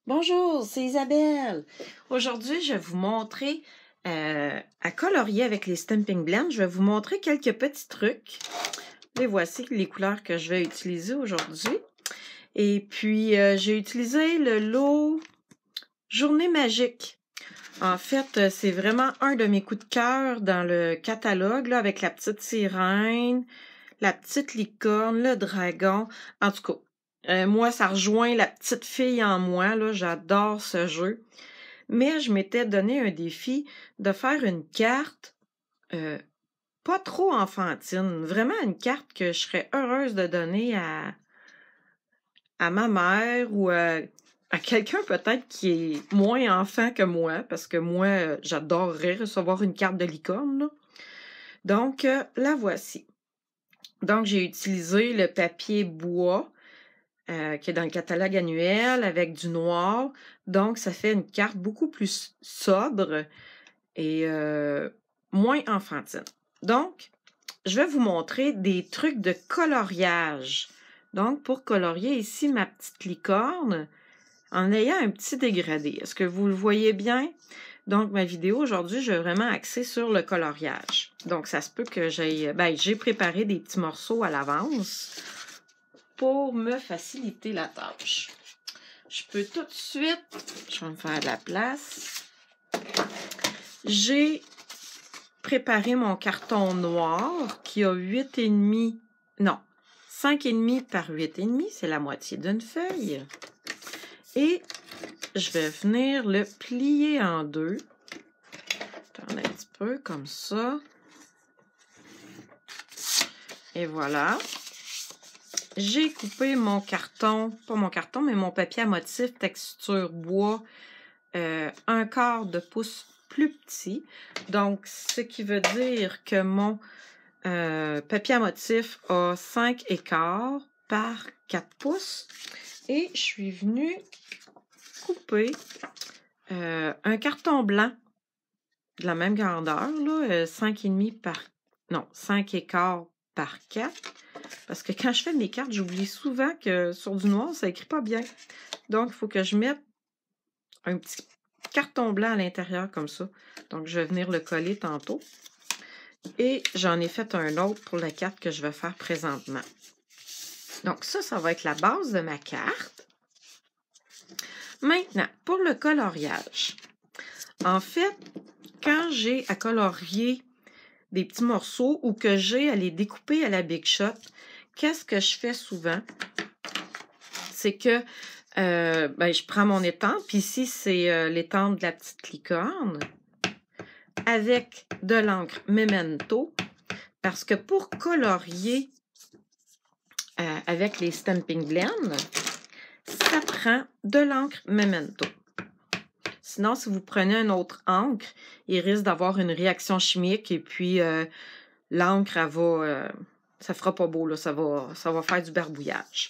Bonjour, c'est Isabelle. Aujourd'hui, je vais vous montrer à colorier avec les Stampin' Blends. Je vais vous montrer quelques petits trucs. Les voici les couleurs que je vais utiliser aujourd'hui. Et puis, j'ai utilisé le lot Journée magique. En fait, c'est vraiment un de mes coups de cœur dans le catalogue, là, avec la petite sirène, la petite licorne, le dragon. En tout cas, moi, ça rejoint la petite fille en moi, là. J'adore ce jeu. Mais je m'étais donné un défi de faire une carte pas trop enfantine. Vraiment une carte que je serais heureuse de donner à ma mère ou à quelqu'un peut-être qui est moins enfant que moi, parce que moi, j'adorerais recevoir une carte de licorne, là. Donc, la voici. Donc, j'ai utilisé le papier bois qui est dans le catalogue annuel avec du noir. Donc, ça fait une carte beaucoup plus sobre et moins enfantine. Donc, je vais vous montrer des trucs de coloriage. Donc, pour colorier ici ma petite licorne, en ayant un petit dégradé. Est-ce que vous le voyez bien? Donc, ma vidéo aujourd'hui, je vais vraiment axer sur le coloriage. Donc, ça se peut que j'ai préparé des petits morceaux à l'avance pour me faciliter la tâche. Je peux tout de suite, je vais me faire de la place. J'ai préparé mon carton noir qui a 5,5 par 8,5, c'est la moitié d'une feuille. Et je vais venir le plier en deux. Attendez un petit peu, comme ça. Et voilà. J'ai coupé mon carton, pas mon carton, mais mon papier à motif texture bois, 1/4 de pouce plus petit. Donc, ce qui veut dire que mon papier à motif a 5,25 par 4 pouces. Et je suis venue couper un carton blanc de la même grandeur, là, 5,5 par... Non, 5,15 par 4. Parce que quand je fais mes cartes, j'oublie souvent que sur du noir, ça écrit pas bien. Donc, il faut que je mette un petit carton blanc à l'intérieur comme ça. Donc, je vais venir le coller tantôt. Et j'en ai fait un autre pour la carte que je vais faire présentement. Donc, ça va être la base de ma carte. Maintenant, pour le coloriage. En fait, quand j'ai à colorier des petits morceaux ou que j'ai à les découper à la Big Shot, qu'est-ce que je fais souvent? C'est que je prends mon étampe, puis ici, c'est l'étampe de la petite licorne, avec de l'encre Memento, parce que pour colorier avec les Stampin' Blends, ça prend de l'encre Memento. Sinon, si vous prenez une autre encre, il risque d'avoir une réaction chimique et puis l'encre, elle va... ça fera pas beau, là, ça va faire du barbouillage.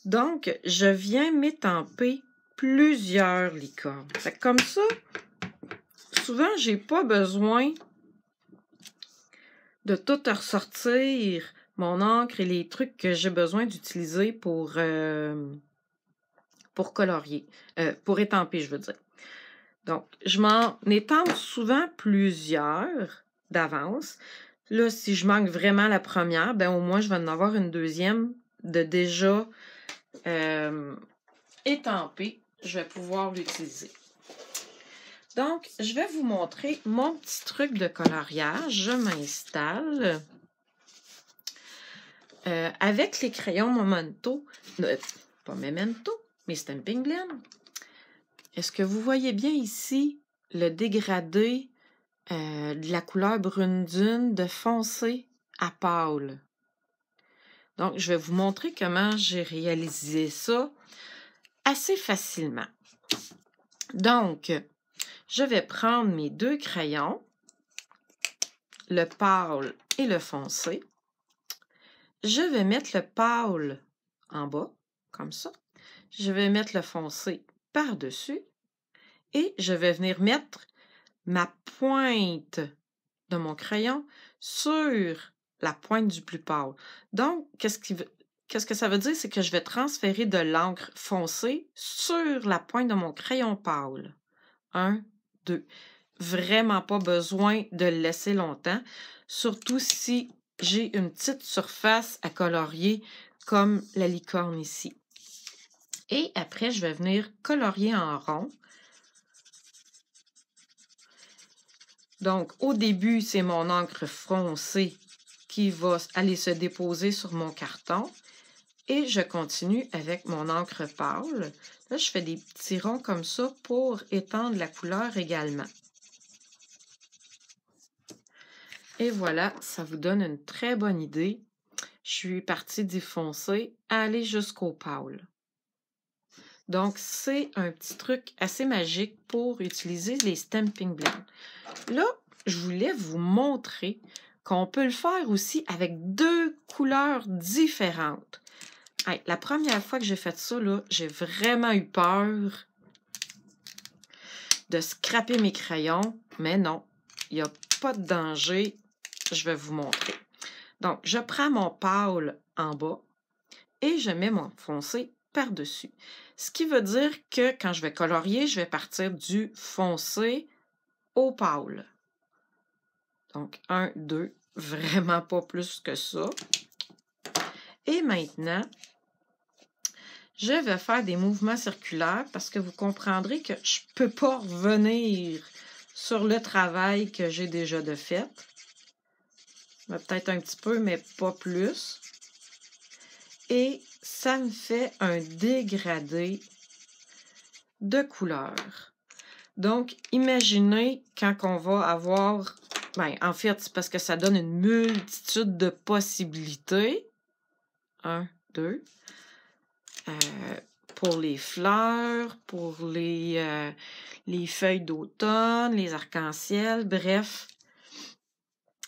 Donc, je viens m'étamper plusieurs licornes. Fait que comme ça, souvent, j'ai pas besoin de tout ressortir mon encre et les trucs que j'ai besoin d'utiliser pour colorier, pour étamper, je veux dire. Donc, je m'en étampe souvent plusieurs d'avance. Là, si je manque vraiment la première, ben au moins, je vais en avoir une deuxième de déjà étampée. Je vais pouvoir l'utiliser. Donc, je vais vous montrer mon petit truc de coloriage. Je m'installe avec les crayons Memento, pas Memento, mais Stampin' Blend. Est-ce que vous voyez bien ici le dégradé de la couleur brune dune de foncé à pâle? Donc, je vais vous montrer comment j'ai réalisé ça assez facilement. Donc, je vais prendre mes deux crayons, le pâle et le foncé. Je vais mettre le pâle en bas, comme ça. Je vais mettre le foncé par-dessus. Et je vais venir mettre ma pointe de mon crayon sur la pointe du plus pâle. Donc, qu'est-ce que ça veut dire? C'est que je vais transférer de l'encre foncée sur la pointe de mon crayon pâle. 1, 2. Vraiment pas besoin de le laisser longtemps, surtout si j'ai une petite surface à colorier comme la licorne ici. Et après, je vais venir colorier en rond. Donc, au début, c'est mon encre foncée qui va aller se déposer sur mon carton. Et je continue avec mon encre pâle. Là, je fais des petits ronds comme ça pour étendre la couleur également. Et voilà, ça vous donne une très bonne idée. Je suis partie du foncé à aller jusqu'au pâle. Donc, c'est un petit truc assez magique pour utiliser les Stampin' Blends. Là, je voulais vous montrer qu'on peut le faire aussi avec 2 couleurs différentes. Hey, la première fois que j'ai fait ça, j'ai vraiment eu peur de scraper mes crayons, mais non, il n'y a pas de danger. Je vais vous montrer. Donc, je prends mon pâle en bas et je mets mon foncé par-dessus. Ce qui veut dire que quand je vais colorier, je vais partir du foncé au pâle. Donc, 1, 2, vraiment pas plus que ça. Et maintenant, je vais faire des mouvements circulaires parce que vous comprendrez que je ne peux pas revenir sur le travail que j'ai déjà de fait. Peut-être un petit peu, mais pas plus. Et ça me fait un dégradé de couleurs. Donc, imaginez quand on va avoir... en fait, c'est parce que ça donne une multitude de possibilités. 1, 2. Pour les fleurs, pour les feuilles d'automne, les arcs-en-ciel, bref,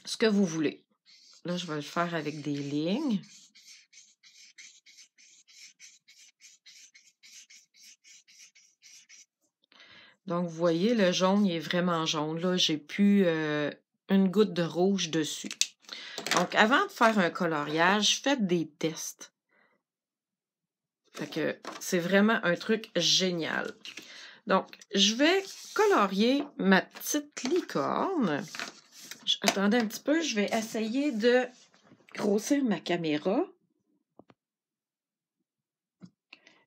ce que vous voulez. Là, je vais le faire avec des lignes. Donc, vous voyez, le jaune, il est vraiment jaune. Là, j'ai plus une goutte de rouge dessus. Donc, avant de faire un coloriage, faites des tests. Fait que c'est vraiment un truc génial. Donc, je vais colorier ma petite licorne. Attendez un petit peu, je vais essayer de grossir ma caméra.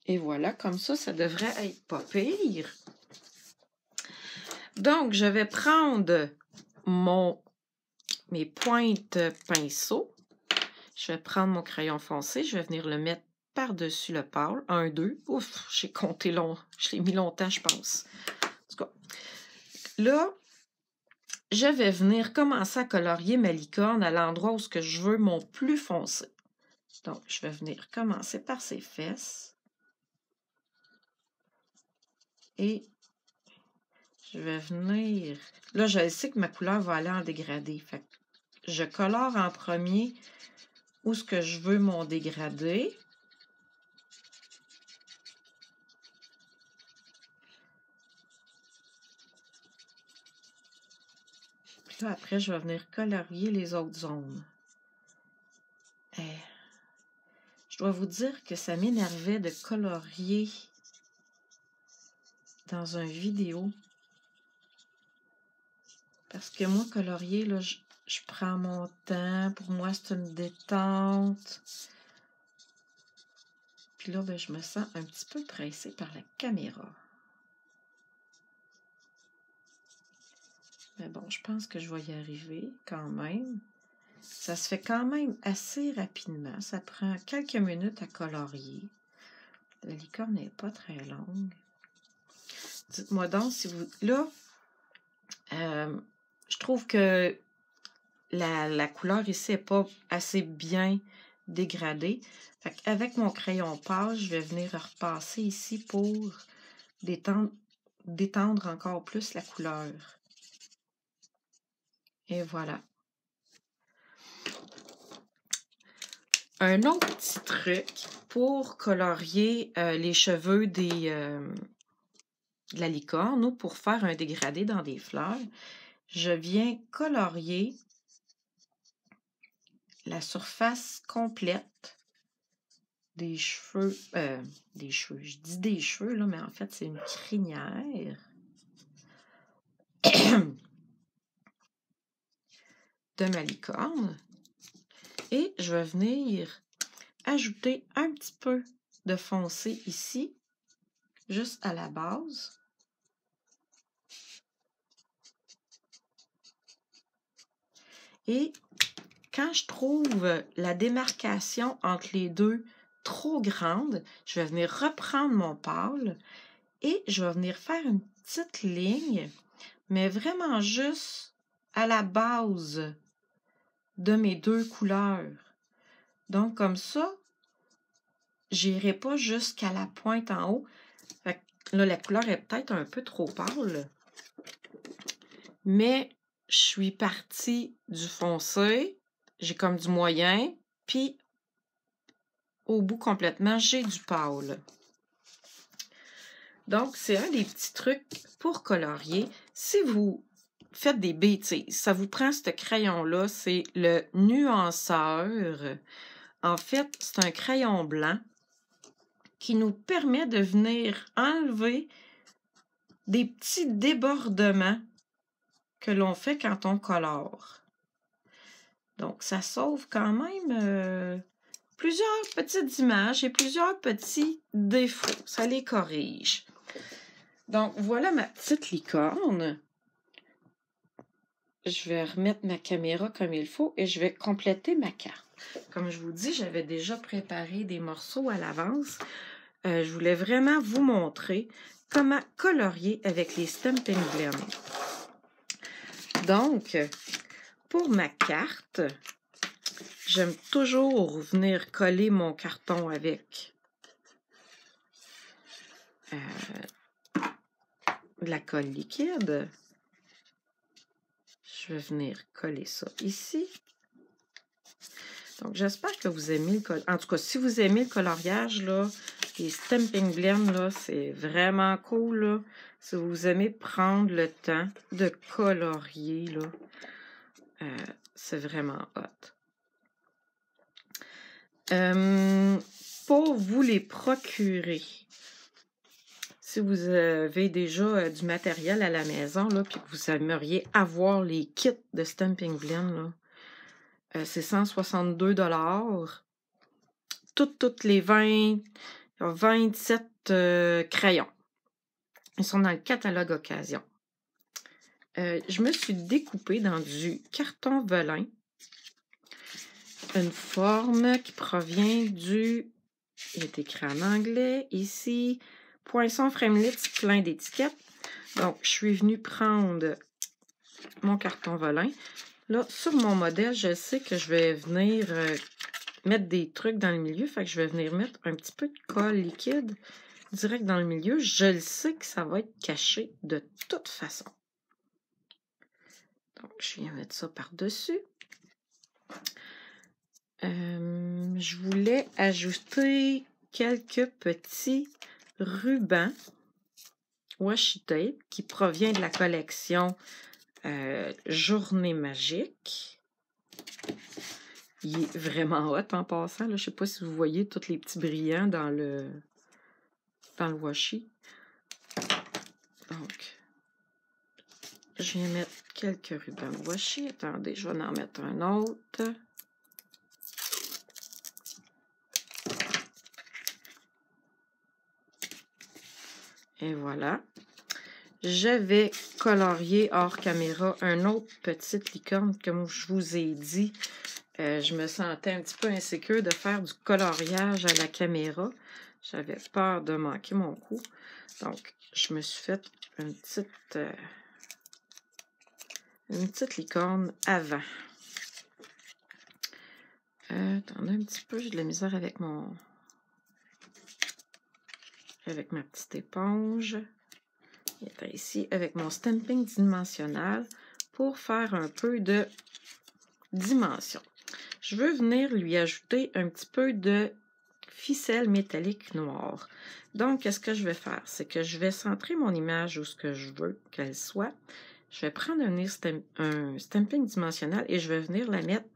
Et voilà, comme ça devrait être pas pire. Donc, je vais prendre mes pointes pinceau. Je vais prendre mon crayon foncé, je vais venir le mettre par-dessus le pâle. 1, 2. Ouf, j'ai compté long. Je l'ai mis longtemps, je pense. En tout cas, là, je vais venir commencer à colorier ma licorne à l'endroit où je veux mon plus foncé. Donc, je vais venir commencer par ses fesses. Et je vais venir... Là, je sais que ma couleur va aller en dégradé. Fait que je colore en premier où ce que je veux mon dégradé. Puis là, après, je vais venir colorier les autres zones. Je dois vous dire que ça m'énervait de colorier dans une vidéo. Parce que moi, colorier, là, je prends mon temps. Pour moi, c'est une détente. Puis là, je me sens un petit peu pressée par la caméra. Mais bon, je pense que je vais y arriver quand même. Ça se fait quand même assez rapidement. Ça prend quelques minutes à colorier. La licorne n'est pas très longue. Dites-moi donc si vous... Là, je trouve que la couleur ici n'est pas assez bien dégradée. Fait qu'avec mon crayon pâle, je vais venir repasser ici pour détendre encore plus la couleur. Et voilà. Un autre petit truc pour colorier les cheveux de la licorne ou pour faire un dégradé dans des fleurs, je viens colorier la surface complète des cheveux, je dis des cheveux, là, mais en fait, c'est une crinière de ma licorne. Et je vais venir ajouter un petit peu de foncé ici, juste à la base. Et quand je trouve la démarcation entre les deux trop grande, je vais venir reprendre mon pâle et je vais venir faire une petite ligne, mais vraiment juste à la base de mes deux couleurs. Donc, comme ça, j'irai pas jusqu'à la pointe en haut. Fait que là, la couleur est peut-être un peu trop pâle, mais je suis partie du foncé, j'ai comme du moyen, puis au bout complètement, j'ai du pâle. Donc, c'est un des petits trucs pour colorier. Si vous faites des bêtises, ça vous prend ce crayon-là, c'est le nuanceur. En fait, c'est un crayon blanc qui nous permet de venir enlever des petits débordements que l'on fait quand on colore. Donc, ça sauve quand même plusieurs petites images et plusieurs petits défauts. Ça les corrige. Donc, voilà ma petite licorne. Je vais remettre ma caméra comme il faut et je vais compléter ma carte. Comme je vous dis, j'avais déjà préparé des morceaux à l'avance. Je voulais vraiment vous montrer comment colorier avec les Stampin' Blend. Donc, pour ma carte, j'aime toujours venir coller mon carton avec de la colle liquide. Je vais venir coller ça ici. Donc, j'espère que vous aimez le coloriage. En tout cas, si vous aimez le coloriage, là, les Stampin' Blend, là, c'est Vraiment cool, là. Si vous aimez prendre le temps de colorier, là, c'est vraiment hot. Pour vous les procurer, si vous avez déjà du matériel à la maison, là, puis que vous aimeriez avoir les kits de Stampin' Blend, là, c'est 162 $. Toutes les 27 crayons. Ils sont dans le catalogue occasion. Je me suis découpée dans du carton velin. Une forme qui provient du... Il est écrit en anglais ici. Poinçon Framelits plein d'étiquettes. Donc, je suis venue prendre mon carton velin. Là, sur mon modèle, je sais que je vais venir mettre des trucs dans le milieu. Fait que je vais venir mettre un petit peu de colle liquide direct dans le milieu. Je le sais que ça va être caché de toute façon. Donc, je viens mettre ça par-dessus. Je voulais ajouter quelques petits rubans washi tape qui provient de la collection Journée magique. Il est vraiment hot en passant. Là. Je ne sais pas si vous voyez tous les petits brillants dans le washi. Donc, je viens mettre quelques rubans washi. Attendez, je vais en mettre un autre. Et voilà. Je vais colorier hors caméra un autre petite licorne. Comme je vous ai dit, je me sentais un petit peu insécure de faire du coloriage à la caméra. J'avais peur de manquer mon coup. Donc, je me suis fait une petite licorne avant. Attendez un petit peu, j'ai de la misère avec ma petite éponge. Et ici, avec mon stamping dimensionnel pour faire un peu de dimension. Je veux venir lui ajouter un petit peu de ficelle métallique noire. Donc, qu'est-ce que je vais faire? C'est que je vais centrer mon image où ce que je veux qu'elle soit. Je vais prendre un stamping dimensionnel et je vais venir la mettre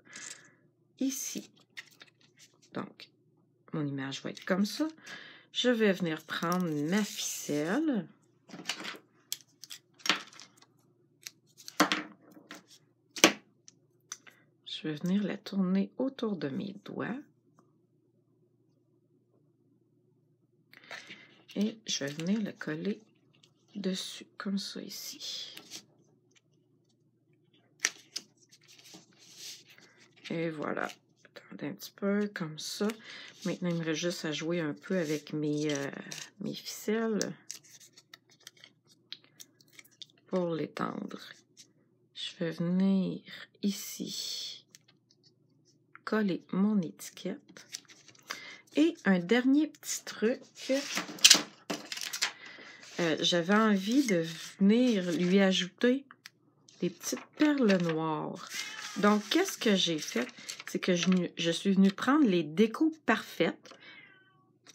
ici. Donc, mon image va être comme ça. Je vais venir prendre ma ficelle. Je vais venir la tourner autour de mes doigts. Et je vais venir le coller dessus, comme ça ici. Et voilà. Attendez un petit peu, comme ça. Maintenant, il me reste juste à jouer un peu avec mes ficelles pour l'étendre. Je vais venir ici coller mon étiquette. Et un dernier petit truc, j'avais envie de venir lui ajouter des petites perles noires. Donc, qu'est-ce que j'ai fait? C'est que je suis venue prendre les décos parfaites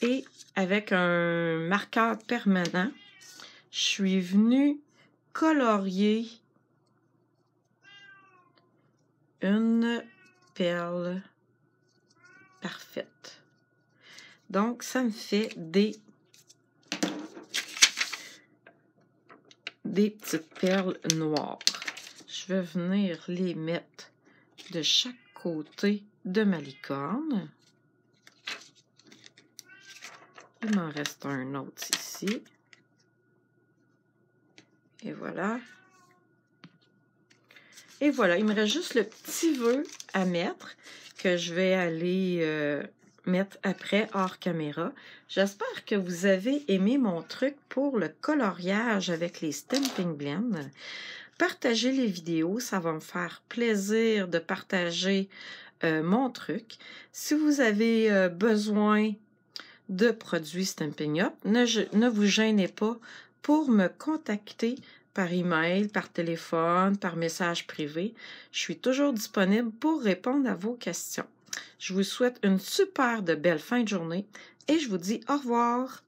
et avec un marqueur permanent, je suis venue colorier une perle parfaite. Donc, ça me fait des petites perles noires. Je vais venir les mettre de chaque côté de ma licorne. Il m'en reste un autre ici. Et voilà. Et voilà, il me reste juste le petit vœu à mettre que je vais aller mettre après hors caméra. J'espère que vous avez aimé mon truc pour le coloriage avec les Stampin' Blends. Partagez les vidéos, ça va me faire plaisir de partager mon truc. Si vous avez besoin de produits Stampin' Up, ne vous gênez pas pour me contacter par email, par téléphone, par message privé. Je suis toujours disponible pour répondre à vos questions. Je vous souhaite une super de belle fin de journée et je vous dis au revoir.